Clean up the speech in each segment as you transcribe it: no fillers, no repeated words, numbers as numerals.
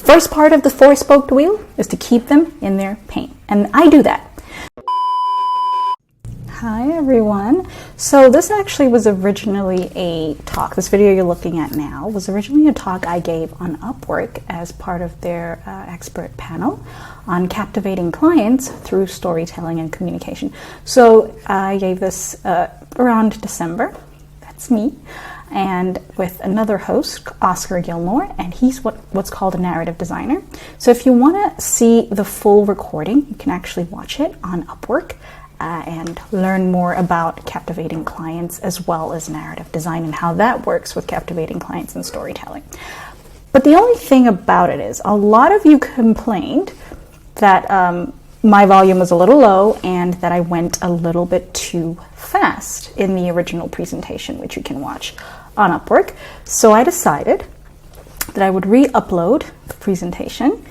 first part of the four-spoked wheel is to keep them in their pain. And I do that. Hi everyone. So this actually was originally a talk. This video you're looking at now was originally a talk I gave on Upwork as part of their expert panel on captivating clients through storytelling and communication. So I gave this around December. That's me. And with another host, Oscar Gilmore, and he's what's called a narrative designer. So if you want to see the full recording, you can actually watch it on Upwork. And learn more about captivating clients as well as narrative design and how that works with captivating clients and storytelling. But the only thing about it is a lot of you complained that my volume was a little low and that I went a little bit too fast in the original presentation, which you can watch on Upwork. So I decided that I would re-upload the presentation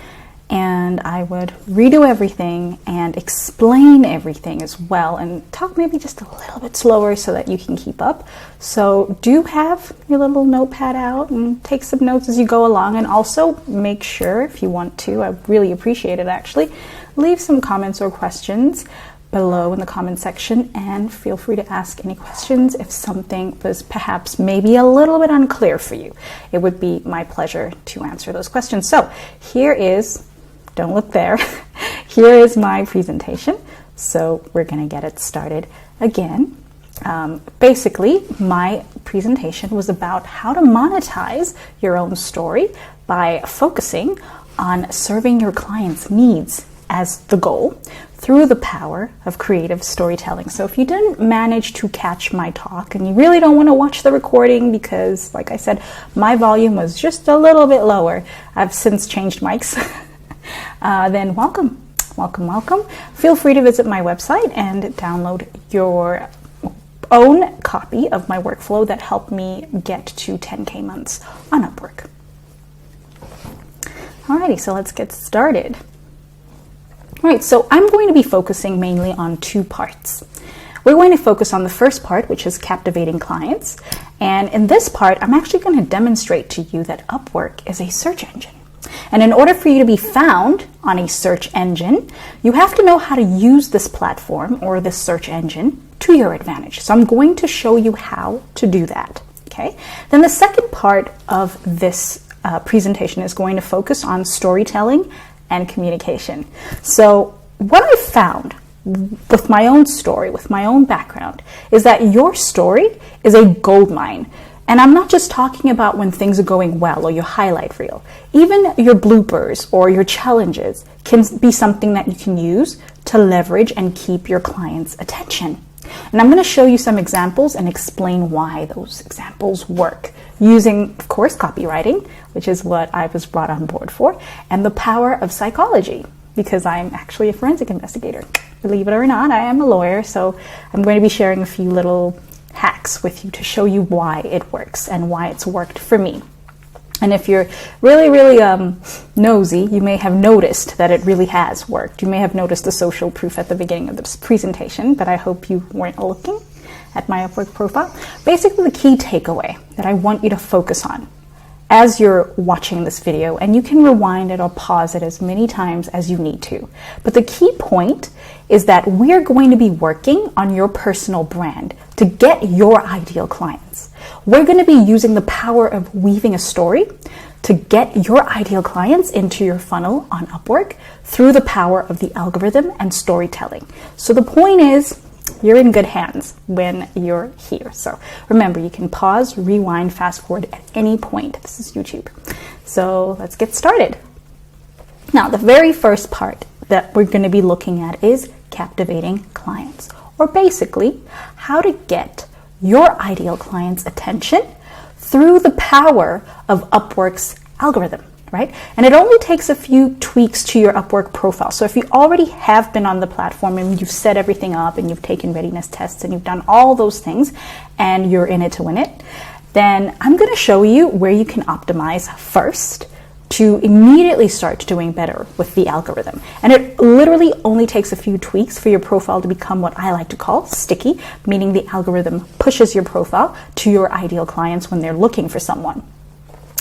and I would redo everything and explain everything as well and talk maybe just a little bit slower so that you can keep up. So do have your little notepad out and take some notes as you go along, and also make sure, if you want to, I really appreciate it actually, leave some comments or questions below in the comment section, and feel free to ask any questions if something was perhaps maybe a little bit unclear for you. It would be my pleasure to answer those questions. So here is, don't look there, here is my presentation. So we're going to get it started again. Basically, my presentation was about how to monetize your own story by focusing on serving your clients' needs as the goal through the power of creative storytelling. So if you didn't manage to catch my talk and you really don't want to watch the recording because, like I said, my volume was just a little bit lower, I've since changed mics, then welcome. Feel free to visit my website and download your own copy of my workflow that helped me get to 10K months on Upwork. Alrighty, so let's get started. All right, so I'm going to be focusing mainly on two parts. We're going to focus on the first part, which is captivating clients. And in this part, I'm actually going to demonstrate to you that Upwork is a search engine. And in order for you to be found on a search engine, you have to know how to use this platform or this search engine to your advantage. So I'm going to show you how to do that. Okay. Then the second part of this presentation is going to focus on storytelling and communication. So what I found with my own story, with my own background, is that your story is a gold mine. And I'm not just talking about when things are going well or your highlight reel. Even your bloopers or your challenges can be something that you can use to leverage and keep your clients' attention. And I'm going to show you some examples and explain why those examples work, using, of course, copywriting, which is what I was brought on board for, and the power of psychology, because I'm actually a forensic investigator. Believe it or not, I am a lawyer, so I'm going to be sharing a few little hacks with you to show you why it works and why it's worked for me. And if you're really nosy, you may have noticed that it really has worked. You may have noticed the social proof at the beginning of this presentation, but I hope you weren't looking at my Upwork profile. Basically, the key takeaway that I want you to focus on as you're watching this video, and you can rewind it or pause it as many times as you need to. But the key point is that we're going to be working on your personal brand to get your ideal clients. We're going to be using the power of weaving a story to get your ideal clients into your funnel on Upwork through the power of the algorithm and storytelling. So the point is, you're in good hands when you're here. So remember, you can pause, rewind, fast forward at any point. This is YouTube. So let's get started. Now, the very first part that we're going to be looking at is captivating clients, or basically how to get your ideal client's attention through the power of Upwork's algorithm. Right? And it only takes a few tweaks to your Upwork profile. So if you already have been on the platform and you've set everything up and you've taken readiness tests and you've done all those things and you're in it to win it, then I'm going to show you where you can optimize first to immediately start doing better with the algorithm. And it literally only takes a few tweaks for your profile to become what I like to call sticky, meaning the algorithm pushes your profile to your ideal clients when they're looking for someone.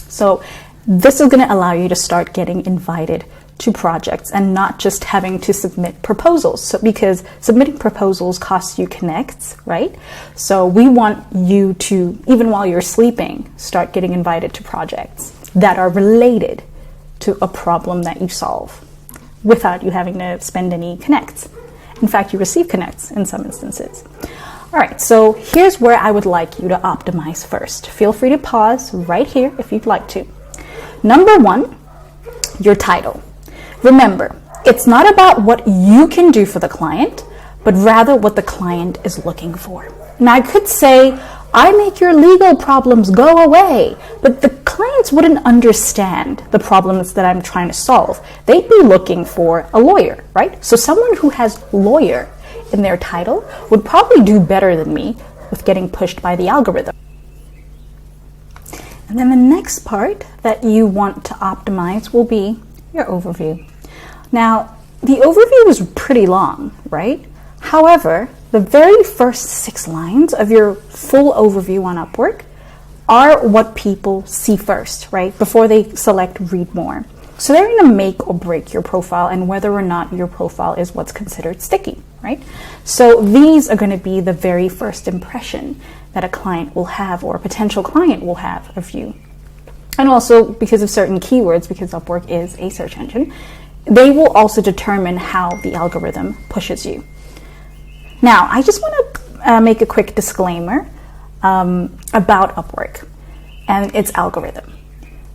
So This is going to allow you to start getting invited to projects and not just having to submit proposals. So, because submitting proposals costs you connects, right? So we want you to, even while you're sleeping, start getting invited to projects that are related to a problem that you solve without you having to spend any connects. In fact, you receive connects in some instances. All right, so here's where I would like you to optimize first. Feel free to pause right here if you'd like to. Number one, your title. Remember, it's not about what you can do for the client, but rather what the client is looking for. Now, I could say, I make your legal problems go away, but the clients wouldn't understand the problems that I'm trying to solve. They'd be looking for a lawyer, right? So someone who has lawyer in their title would probably do better than me with getting pushed by the algorithm. And then the next part that you want to optimize will be your overview. Now, the overview is pretty long, right? However, the very first 6 lines of your full overview on Upwork are what people see first, right? Before they select read more. So they're going to make or break your profile and whether or not your profile is what's considered sticky, right? So these are going to be the very first impression that a client will have or a potential client will have of you. And also because of certain keywords, because Upwork is a search engine, they will also determine how the algorithm pushes you. Now, I just want to make a quick disclaimer about Upwork and its algorithm.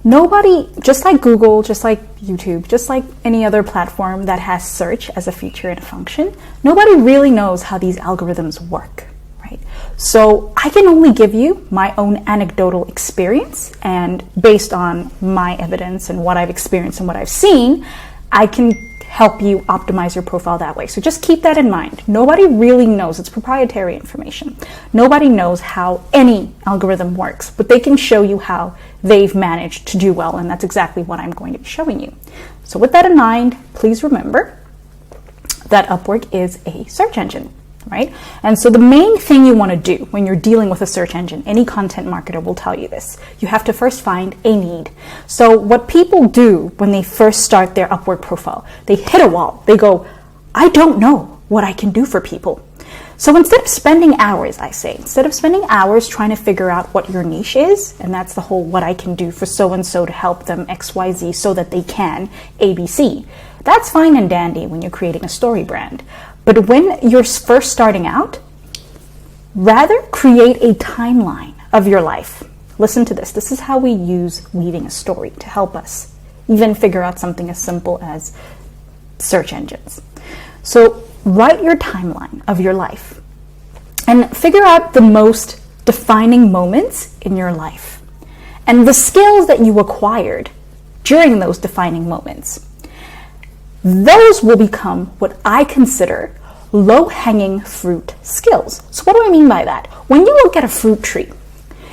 Nobody, just like Google, just like YouTube, just like any other platform that has search as a feature and a function, nobody really knows how these algorithms work, right? So I can only give you my own anecdotal experience, and based on my evidence and what I've experienced and what I've seen, I can help you optimize your profile that way. So just keep that in mind. Nobody really knows. It's proprietary information. Nobody knows how any algorithm works, but they can show you how they've managed to do well, and that's exactly what I'm going to be showing you. So with that in mind, please remember that Upwork is a search engine, right? And so the main thing you want to do when you're dealing with a search engine, any content marketer will tell you this, you have to first find a need. So what people do when they first start their Upwork profile, they hit a wall. They go, I don't know what I can do for people. So instead of spending hours, instead of spending hours trying to figure out what your niche is, and that's the whole what I can do for so-and-so to help them XYZ so that they can ABC, that's fine and dandy when you're creating a story brand. But when you're first starting out, rather create a timeline of your life. Listen to this. This is how we use weaving a story to help us even figure out something as simple as search engines. So write your timeline of your life and figure out the most defining moments in your life and the skills that you acquired during those defining moments. Those will become what I consider low-hanging fruit skills. So what do I mean by that? When you look at a fruit tree,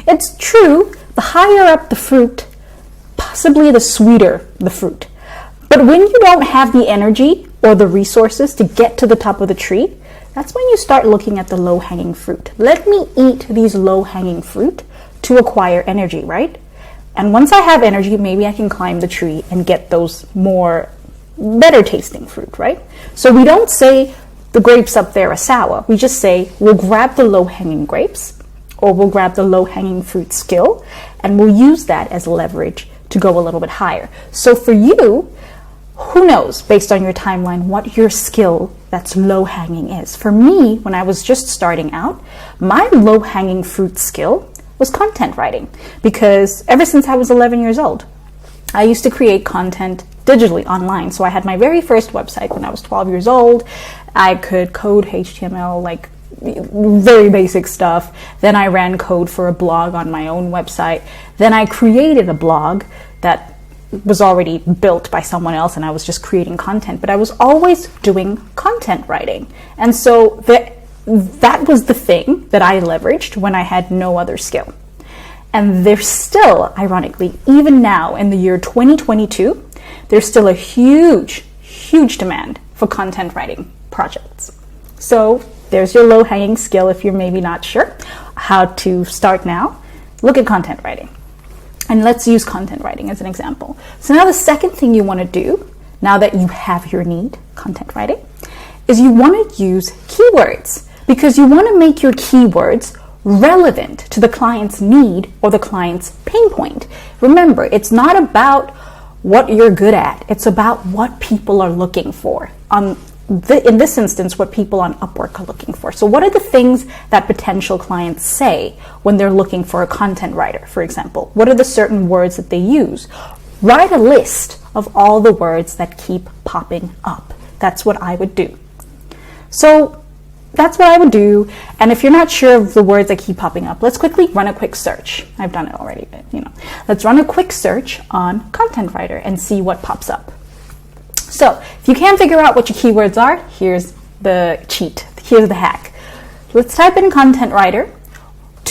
it's true, the higher up the fruit, possibly the sweeter the fruit. But when you don't have the energy or the resources to get to the top of the tree, that's when you start looking at the low-hanging fruit. Let me eat these low-hanging fruit to acquire energy, right? And once I have energy, maybe I can climb the tree and get those better tasting fruit, right? So we don't say the grapes up there are sour. We just say we'll grab the low-hanging grapes or we'll grab the low-hanging fruit skill and we'll use that as leverage to go a little bit higher. So for you, who knows, based on your timeline, what your skill that's low-hanging is. For me, when I was just starting out, my low-hanging fruit skill was content writing, because ever since I was 11 years old, I used to create content digitally online. So I had my very first website when I was 12 years old. I could code HTML, like very basic stuff. Then I ran code for a blog on my own website. Then I created a blog that was already built by someone else and I was just creating content, but I was always doing content writing. And so that was the thing that I leveraged when I had no other skill. And there's still, ironically, even now in the year 2022, there's still a huge, huge demand for content writing projects. So there's your low-hanging skill if you're maybe not sure how to start now. Look at content writing. And let's use content writing as an example. So now the second thing you want to do, now that you have your need, content writing, is you want to use keywords, because you want to make your keywords relevant to the client's need or the client's pain point. Remember, it's not about what you're good at. It's about what people are looking for. In this instance, what people on Upwork are looking for. So what are the things that potential clients say when they're looking for a content writer, for example? What are the certain words that they use? Write a list of all the words that keep popping up. That's what I would do. So that's what I would do. And if you're not sure of the words that keep popping up, let's quickly run a quick search. I've done it already, but let's run a quick search on content writer and see what pops up. So if you can't figure out what your keywords are, here's the cheat. Here's the hack. Let's type in content writer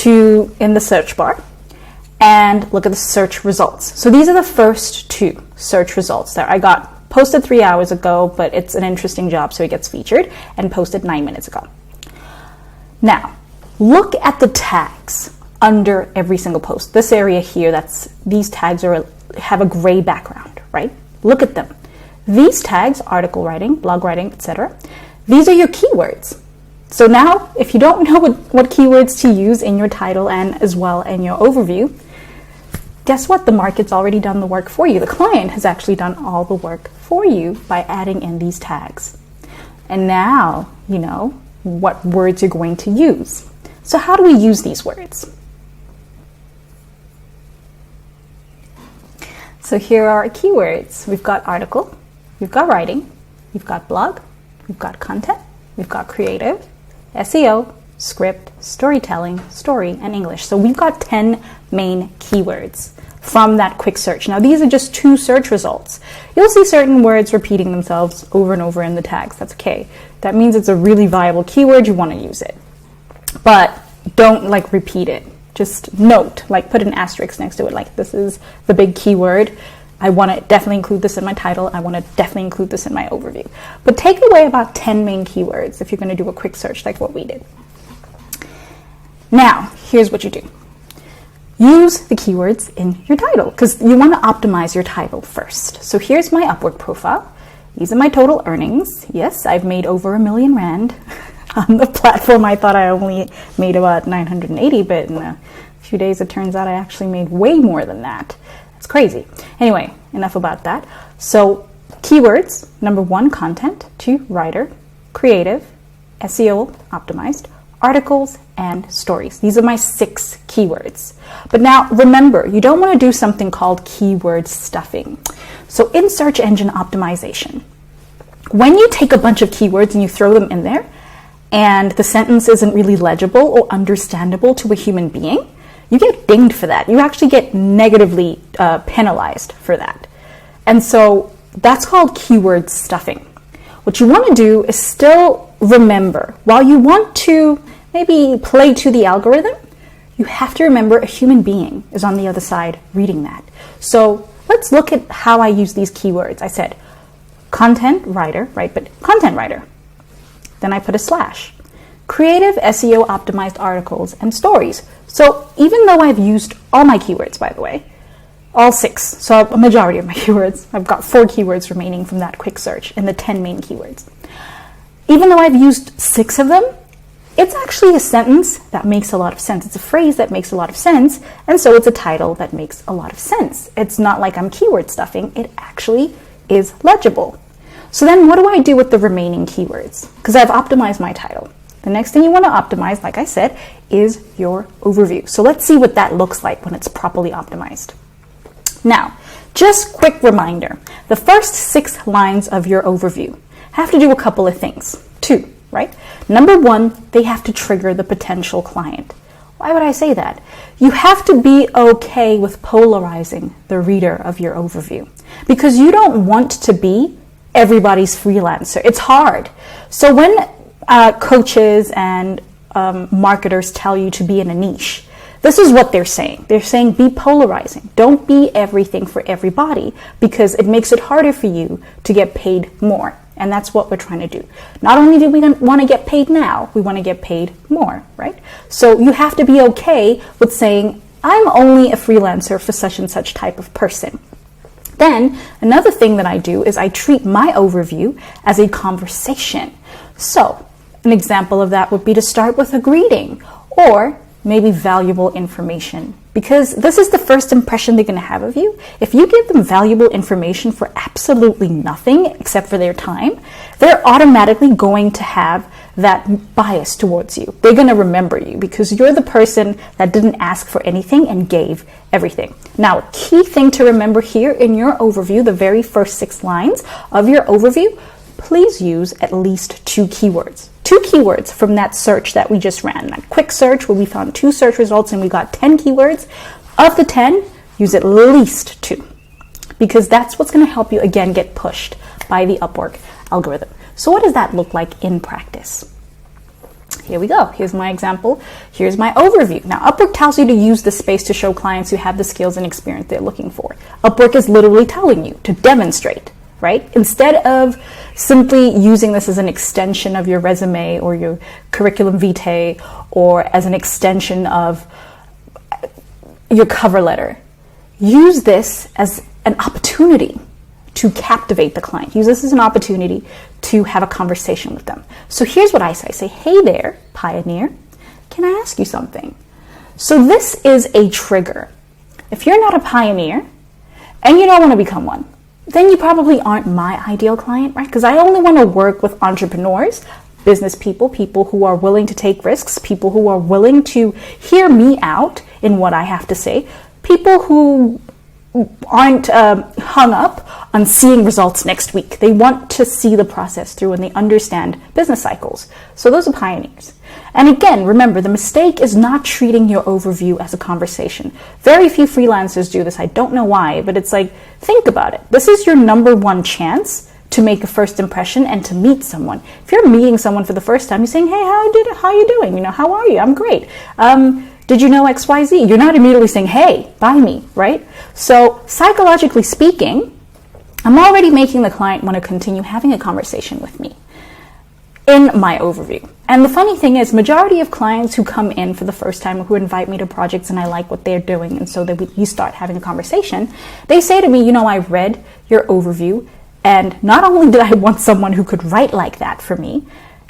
in the search bar and look at the search results. So these are the first two search results that I got posted 3 hours ago, but it's an interesting job, so it gets featured, and posted 9 minutes ago. Now, look at the tags under every single post. This area here, these tags have a gray background, right? Look at them. These tags, article writing, blog writing, etc., these are your keywords. So now, if you don't know what keywords to use in your title and as well in your overview, guess what? The market's already done the work for you. The client has actually done all the work for you by adding in these tags. And now you know what words you're going to use. So how do we use these words? So here are our keywords. We've got article, we've got writing, we've got blog, we've got content, we've got creative, SEO, script, storytelling, story, and English. So we've got 10 main keywords from that quick search. Now these are just 2 search results. You'll see certain words repeating themselves over and over in the tags. That's okay. That means it's a really viable keyword. You want to use it. But don't repeat it. Just note, put an asterisk next to it, this is the big keyword. I want to definitely include this in my title. I want to definitely include this in my overview. But take away about 10 main keywords if you're going to do a quick search like what we did. Now, here's what you do. Use the keywords in your title, because you want to optimize your title first. So here's my Upwork profile. These are my total earnings. Yes, I've made over R1,000,000 on the platform. I thought I only made about 980, but in a few days it turns out I actually made way more than that. That's crazy. Anyway, enough about that. So keywords, number 1, content, 2, writer, creative, SEO optimized, articles, and stories. These are my 6 keywords. But now remember, you don't want to do something called keyword stuffing. So in search engine optimization, when you take a bunch of keywords and you throw them in there, and the sentence isn't really legible or understandable to a human being, you get dinged for that. You actually get negatively penalized for that. And so that's called keyword stuffing. What you want to do is still remember, while you want to maybe play to the algorithm, you have to remember a human being is on the other side reading that. So let's look at how I use these keywords. I said content writer, right? But content writer. Then I put a slash. Creative, SEO optimized articles and stories. So even though I've used all my keywords, by the way, all 6, so a majority of my keywords, I've got 4 keywords remaining from that quick search in the 10 main keywords. Even though I've used 6 of them, it's actually a sentence that makes a lot of sense. It's a phrase that makes a lot of sense, and so it's a title that makes a lot of sense. It's not like I'm keyword stuffing. It actually is legible. So then what do I do with the remaining keywords? Because I've optimized my title. The next thing you want to optimize, like I said, is your overview. So let's see what that looks like when it's properly optimized. Now, just quick reminder, the first 6 lines of your overview have to do a couple of things. 2, right? Number 1, they have to trigger the potential client. Why would I say that? You have to be okay with polarizing the reader of your overview, because you don't want to be everybody's freelancer. It's hard. So when coaches and marketers tell you to be in a niche, this is what they're saying. They're saying be polarizing. Don't be everything for everybody, because it makes it harder for you to get paid more. And that's what we're trying to do. Not only do we want to get paid now, we want to get paid more, right? So you have to be okay with saying, I'm only a freelancer for such and such type of person. Then another thing that I do is I treat my overview as a conversation. So an example of that would be to start with a greeting or maybe valuable information, because this is the first impression they're going to have of you. If you give them valuable information for absolutely nothing except for their time, they're automatically going to have that bias towards you. They're going to remember you because you're the person that didn't ask for anything and gave everything. Now, a key thing to remember here in your overview, the very first 6 lines of your overview, please use at least 2 keywords. 2 keywords from that search that we just ran, that quick search where we found 2 search results and we got 10 keywords. Of the 10, use at least 2, because that's what's going to help you, again, get pushed by the Upwork algorithm. So what does that look like in practice? Here we go. Here's my example. Here's my overview. Now, Upwork tells you to use this space to show clients who have the skills and experience they're looking for. Upwork is literally telling you to demonstrate, right? Instead of simply using this as an extension of your resume or your curriculum vitae or as an extension of your cover letter, use this as an opportunity to captivate the client. Use this as an opportunity to have a conversation with them. So here's what I say. I say, hey there, pioneer, can I ask you something? So this is a trigger. If you're not a pioneer and you don't want to become one, then you probably aren't my ideal client, right? Because I only want to work with entrepreneurs, business people, people who are willing to take risks, people who are willing to hear me out in what I have to say, people who aren't hung up on seeing results next week. They want to see the process through and they understand business cycles. So those are pioneers. And again, remember, the mistake is not treating your overview as a conversation. Very few freelancers do this. I don't know why, but it's like, think about it. This is your number 1 chance to make a first impression and to meet someone. If you're meeting someone for the first time, you're saying, hey, how are you doing? How are you? I'm great. Did you know XYZ? You're not immediately saying, hey, buy me, right? So psychologically speaking, I'm already making the client want to continue having a conversation with me in my overview. And the funny thing is, majority of clients who come in for the first time or who invite me to projects and I like what they're doing and so that we start having a conversation, they say to me, I read your overview and not only did I want someone who could write like that for me,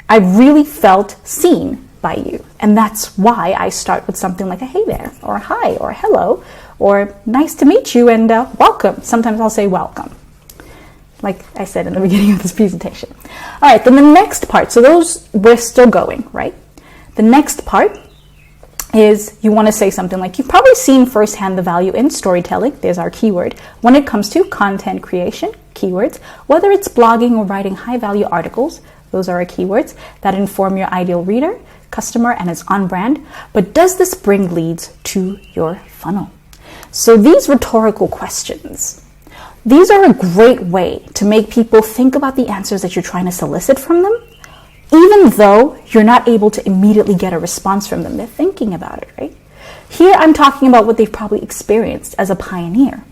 I really felt seen by you. And that's why I start with something like a hey there, or a hi, or a hello, or nice to meet you, and welcome. Sometimes I'll say welcome, like I said in the beginning of this presentation. All right, then the next part, so those, we're still going, right? The next part is you want to say something like, you've probably seen firsthand the value in storytelling, there's our keyword, when it comes to content creation, keywords, whether it's blogging or writing high-value articles, those are our keywords that inform your ideal reader, customer, and is on brand. But does this bring leads to your funnel? So these rhetorical questions, these are a great way to make people think about the answers that you're trying to solicit from them, even though you're not able to immediately get a response from them. They're thinking about it, right? Here I'm talking about what they've probably experienced as a pioneer.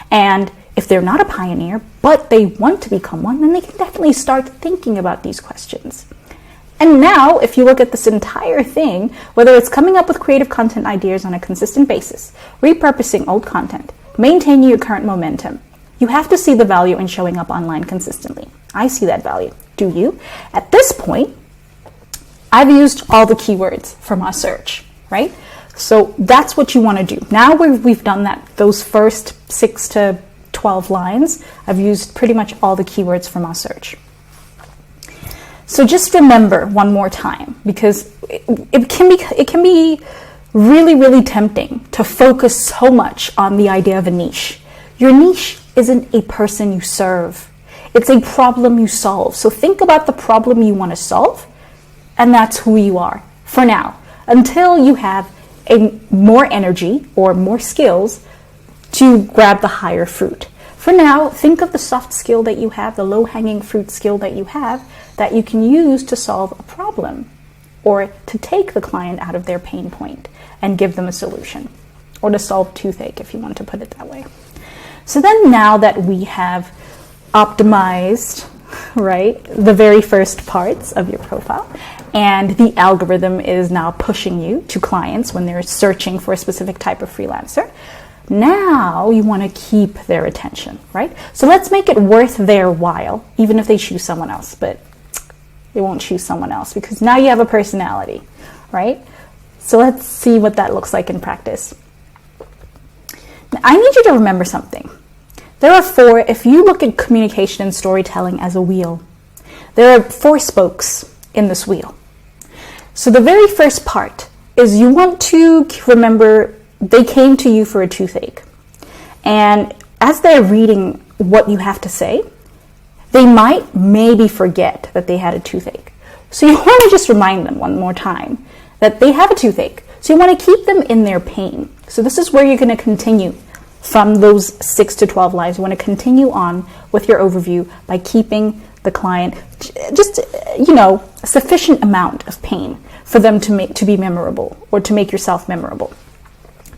And if they're not a pioneer, but they want to become one, then they can definitely start thinking about these questions. And now, if you look at this entire thing, whether it's coming up with creative content ideas on a consistent basis, repurposing old content, maintaining your current momentum, you have to see the value in showing up online consistently. I see that value. Do you? At this point, I've used all the keywords from our search, right? So that's what you want to do. Now we've done that, those first 6 to 12 lines, I've used pretty much all the keywords from our search. So just remember one more time, because it can be really, really tempting to focus so much on the idea of a niche. Your niche isn't a person you serve. It's a problem you solve. So think about the problem you want to solve, and that's who you are for now, until you have more energy or more skills to grab the higher fruit. For now, think of the soft skill that you have, the low-hanging fruit skill that you have, that you can use to solve a problem or to take the client out of their pain point and give them a solution, or to solve toothache, if you want to put it that way. So then now that we have optimized, right, the very first parts of your profile, and the algorithm is now pushing you to clients when they're searching for a specific type of freelancer. Now you want to keep their attention, right? So let's make it worth their while, even if they choose someone else, but they won't choose someone else because now you have a personality, right? So let's see what that looks like in practice. Now, I need you to remember something. There are four, if you look at communication and storytelling as a wheel, there are 4 spokes in this wheel. So the very first part is you want to remember they came to you for a toothache. And as they're reading what you have to say, they might maybe forget that they had a toothache. So you want to just remind them one more time that they have a toothache. So you want to keep them in their pain. So this is where you're going to continue from those 6 to 12 lines. You want to continue on with your overview by keeping the client just, a sufficient amount of pain for them to be memorable or to make yourself memorable.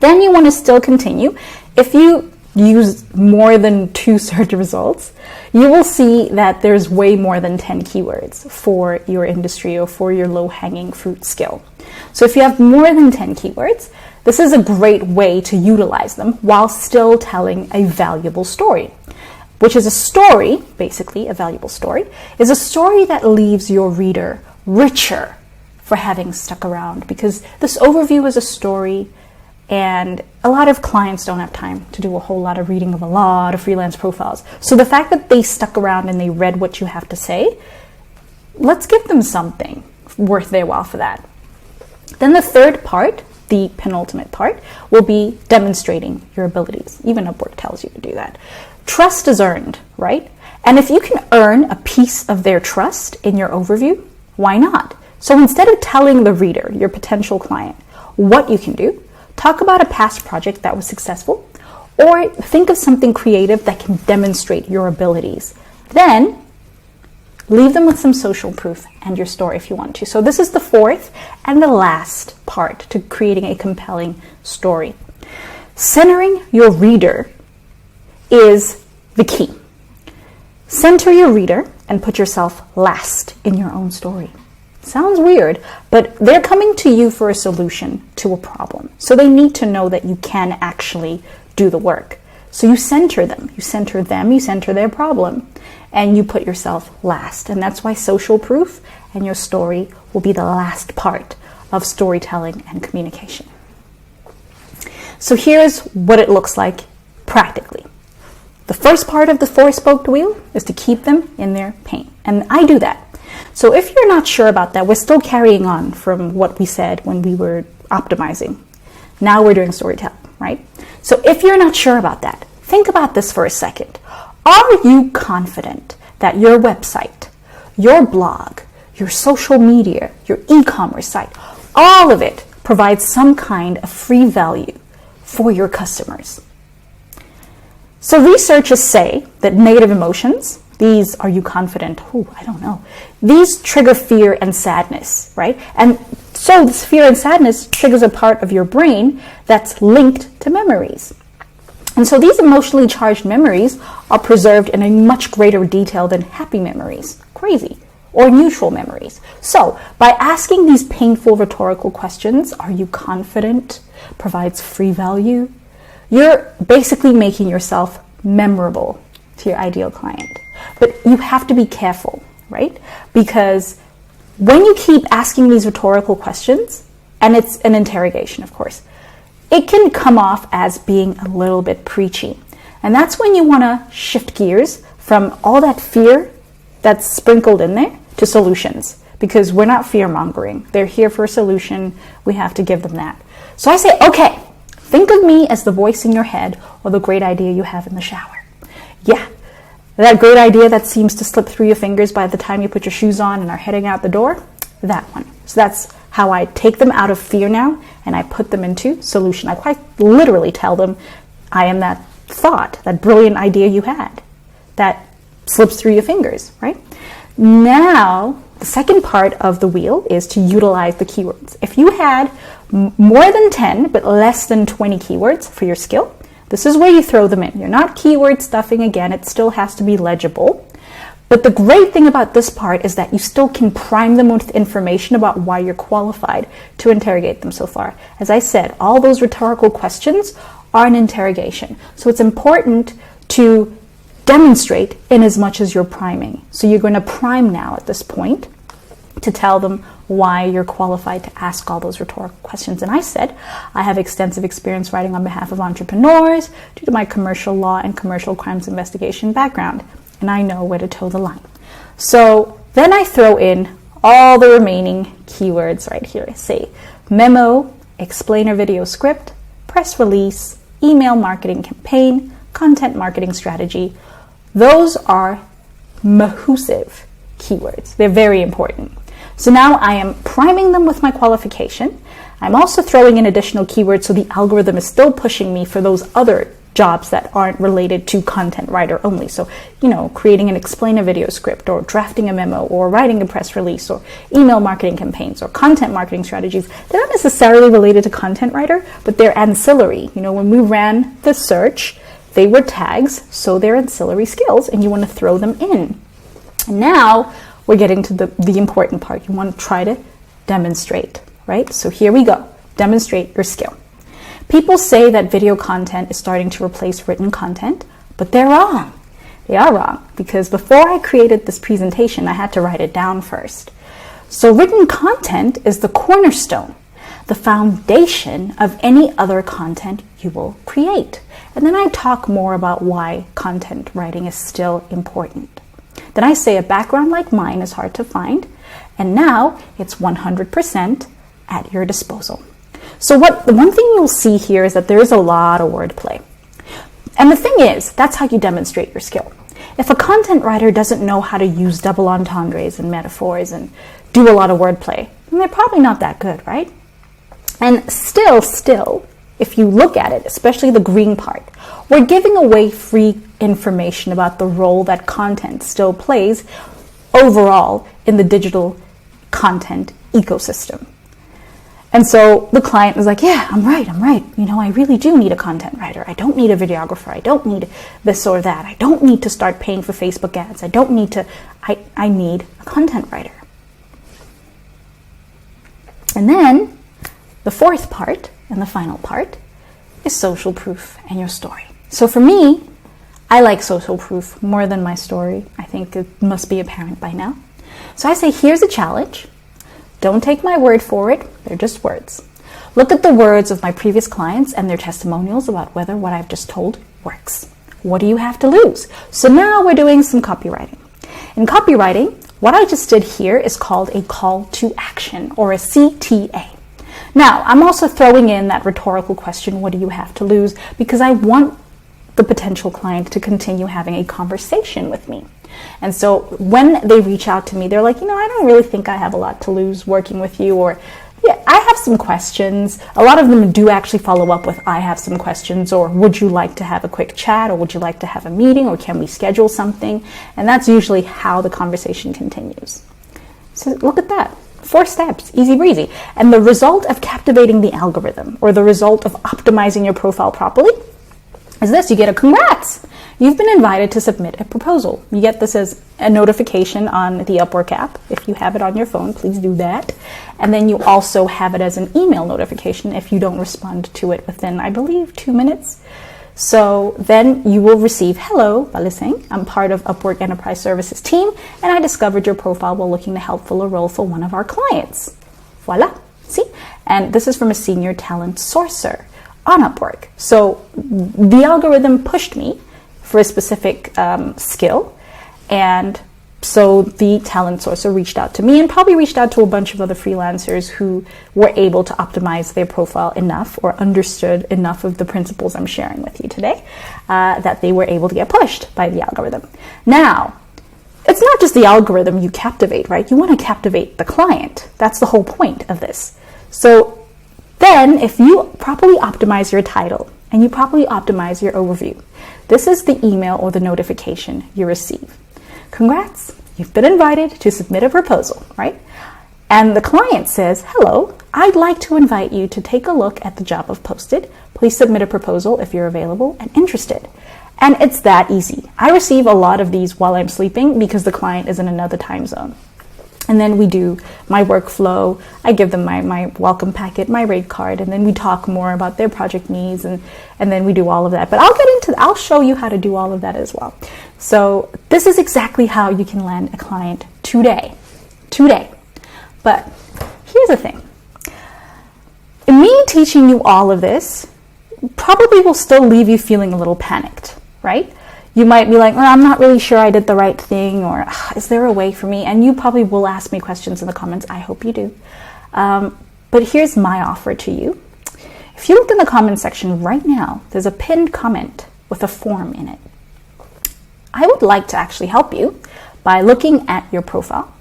Then you want to still continue. If you use more than 2 search results, you will see that there's way more than 10 keywords for your industry or for your low-hanging fruit skill. So if you have more than 10 keywords, this is a great way to utilize them while still telling a valuable story, which is a story, basically a valuable story, is a story that leaves your reader richer for having stuck around, because this overview is a story. And a lot of clients don't have time to do a whole lot of reading of a lot of freelance profiles. So the fact that they stuck around and they read what you have to say, let's give them something worth their while for that. Then the third part, the penultimate part, will be demonstrating your abilities. Even Upwork tells you to do that. Trust is earned, right? And if you can earn a piece of their trust in your overview, why not? So instead of telling the reader, your potential client, what you can do, talk about a past project that was successful, or think of something creative that can demonstrate your abilities. Then leave them with some social proof and your story if you want to. So this is the fourth and the last part to creating a compelling story. Centering your reader is the key. Center your reader and put yourself last in your own story. Sounds weird, but they're coming to you for a solution to a problem. So they need to know that you can actually do the work. So you center them, you center their problem, and you put yourself last. And that's why social proof and your story will be the last part of storytelling and communication. So here's what it looks like practically. The first part of the 4-spoked wheel is to keep them in their pain. And I do that. So if you're not sure about that, we're still carrying on from what we said when we were optimizing. Now we're doing storytelling, right? So if you're not sure about that, think about this for a second. Are you confident that your website, your blog, your social media, your e-commerce site, all of it provides some kind of free value for your customers? So researchers say that negative emotions, these, are you confident? I don't know. These trigger fear and sadness, right? And so this fear and sadness triggers a part of your brain that's linked to memories. And so these emotionally charged memories are preserved in a much greater detail than happy memories, crazy, or neutral memories. So by asking these painful rhetorical questions, are you confident, provides free value, you're basically making yourself memorable to your ideal client. But you have to be careful, right? Because when you keep asking these rhetorical questions, and it's an interrogation, of course, it can come off as being a little bit preachy. And that's when you want to shift gears from all that fear that's sprinkled in there to solutions. Because we're not fear-mongering. They're here for a solution. We have to give them that. So I say, okay, think of me as the voice in your head or the great idea you have in the shower. Yeah, that great idea that seems to slip through your fingers by the time you put your shoes on and are heading out the door, that one. So that's how I take them out of fear now and I put them into solution. I quite literally tell them, I am that thought, that brilliant idea you had that slips through your fingers, right? Now, the second part of the wheel is to utilize the keywords. If you had more than 10 but less than 20 keywords for your skill, this is where you throw them in. You're not keyword stuffing again. It still has to be legible. But the great thing about this part is that you still can prime them with information about why you're qualified to interrogate them so far. As I said, all those rhetorical questions are an interrogation. So it's important to demonstrate in as much as you're priming. So you're going to prime now at this point to tell them why you're qualified to ask all those rhetorical questions. And I said, I have extensive experience writing on behalf of entrepreneurs due to my commercial law and commercial crimes investigation background, and I know where to toe the line. So then I throw in all the remaining keywords right here. I say memo, explainer video script, press release, email marketing campaign, content marketing strategy. Those are massive keywords. They're very important. So now I am priming them with my qualification. I'm also throwing in additional keywords so the algorithm is still pushing me for those other jobs that aren't related to content writer only. So, creating an explainer video script, or drafting a memo, or writing a press release, or email marketing campaigns, or content marketing strategies. They're not necessarily related to content writer, but they're ancillary. When we ran the search, they were tags, so they're ancillary skills, and you want to throw them in. And now we're getting to the important part. You want to try to demonstrate, right? So here we go. Demonstrate your skill. People say that video content is starting to replace written content, but they're wrong. They are wrong, because before I created this presentation, I had to write it down first. So written content is the cornerstone, the foundation of any other content you will create. And then I talk more about why content writing is still important. Then I say a background like mine is hard to find, and now it's 100% at your disposal. So the one thing you'll see here is that there is a lot of wordplay. And the thing is, that's how you demonstrate your skill. If a content writer doesn't know how to use double entendres and metaphors and do a lot of wordplay, then they're probably not that good, right? And still, if you look at it, especially the green part, we're giving away free information about the role that content still plays overall in the digital content ecosystem. And so the client is like, yeah, I'm right. I really do need a content writer. I don't need a videographer. I don't need this or that. I don't need to start paying for Facebook ads. I need a content writer. And then the fourth part and the final part is social proof and your story. So for me, I like social proof more than my story. I think it must be apparent by now. So I say, here's a challenge. Don't take my word for it. They're just words. Look at the words of my previous clients and their testimonials about whether what I've just told works. What do you have to lose? So now we're doing some copywriting. In copywriting, what I just did here is called a call to action, or a CTA. Now, I'm also throwing in that rhetorical question, what do you have to lose? Because I want the potential client to continue having a conversation with me. And so when they reach out to me, they're like, I don't really think I have a lot to lose working with you, or yeah, I have some questions. A lot of them do actually follow up with, I have some questions, or would you like to have a quick chat, or would you like to have a meeting, or can we schedule something? And that's usually how the conversation continues. So look at that. 4 steps, easy breezy. And the result of captivating the algorithm, or the result of optimizing your profile properly, is this. You get a congrats. You've been invited to submit a proposal. You get this as a notification on the Upwork app. If you have it on your phone, please do that. And then you also have it as an email notification if you don't respond to it within, I believe, 2 minutes. So then you will receive, hello, Balising. I'm part of Upwork Enterprise Services team, and I discovered your profile while looking to help fill a role for one of our clients. Voila. See? And this is from a senior talent sourcer on Upwork. So the algorithm pushed me for a specific skill, and so the talent sourcer reached out to me, and probably reached out to a bunch of other freelancers who were able to optimize their profile enough, or understood enough of the principles I'm sharing with you today, that they were able to get pushed by the algorithm. Now, it's not just the algorithm you captivate, right? You want to captivate the client. That's the whole point of this. So then, if you properly optimize your title and you properly optimize your overview, this is the email or the notification you receive. Congrats, you've been invited to submit a proposal, right? And the client says, hello, I'd like to invite you to take a look at the job I've posted. Please submit a proposal if you're available and interested. And it's that easy. I receive a lot of these while I'm sleeping because the client is in another time zone. And then we do my workflow. I give them my welcome packet, my rate card, and then we talk more about their project needs, and then we do all of that. But I'll show you how to do all of that as well. So this is exactly how you can land a client today. But here's the thing. Me teaching you all of this probably will still leave you feeling a little panicked, right? You might be like, I'm not really sure I did the right thing, or is there a way for me? And you probably will ask me questions in the comments. I hope you do. But here's my offer to you. If you look in the comment section right now, there's a pinned comment with a form in it. I would like to actually help you by looking at your profile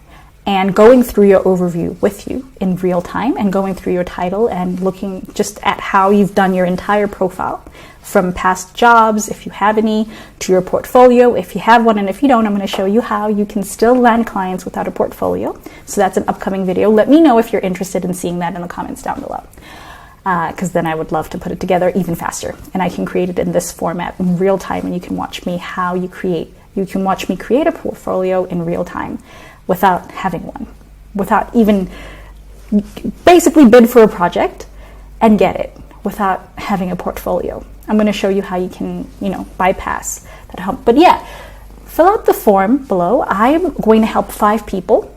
and going through your overview with you in real time, and going through your title and looking just at how you've done your entire profile, from past jobs, if you have any, to your portfolio, if you have one, and if you don't, I'm going to show you how you can still land clients without a portfolio. So that's an upcoming video. Let me know if you're interested in seeing that in the comments down below, because then I would love to put it together even faster, and I can create it in this format in real time, and you can watch me create a portfolio in real time without having one, without even basically bid for a project and get it without having a portfolio. I'm going to show you how you can, bypass that hump. But yeah, fill out the form below. I'm going to help 5 people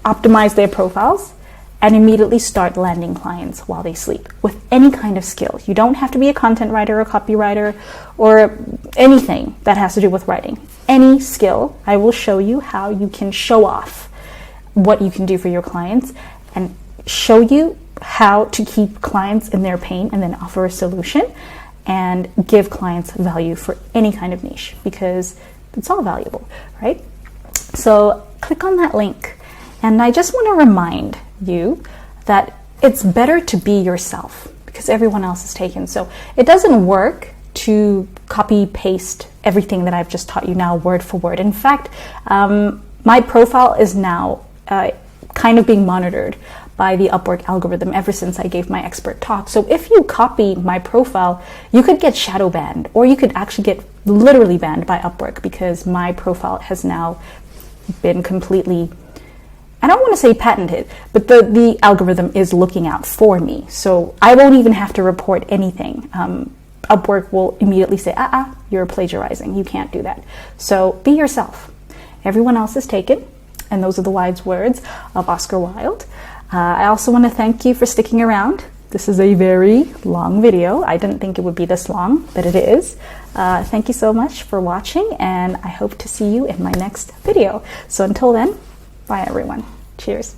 optimize their profiles and immediately start landing clients while they sleep with any kind of skill. You don't have to be a content writer or copywriter or anything that has to do with writing. Any skill, I will show you how you can show off what you can do for your clients and show you how to keep clients in their pain, and then offer a solution and give clients value for any kind of niche, because it's all valuable, right? So click on that link. And I just want to remind you that it's better to be yourself, because everyone else is taken. So it doesn't work to copy paste everything that I've just taught you now word for word. In fact, my profile is now kind of being monitored by the Upwork algorithm ever since I gave my expert talk. So if you copy my profile, you could get shadow banned, or you could actually get literally banned by Upwork, because my profile has now been completely, I don't want to say patented, but the algorithm is looking out for me. So I won't even have to report anything. Upwork will immediately say, you're plagiarizing. You can't do that. So be yourself. Everyone else is taken. And those are the wise words of Oscar Wilde. I also want to thank you for sticking around. This is a very long video. I didn't think it would be this long, but it is. Thank you so much for watching, and I hope to see you in my next video. So until then, bye everyone. Cheers.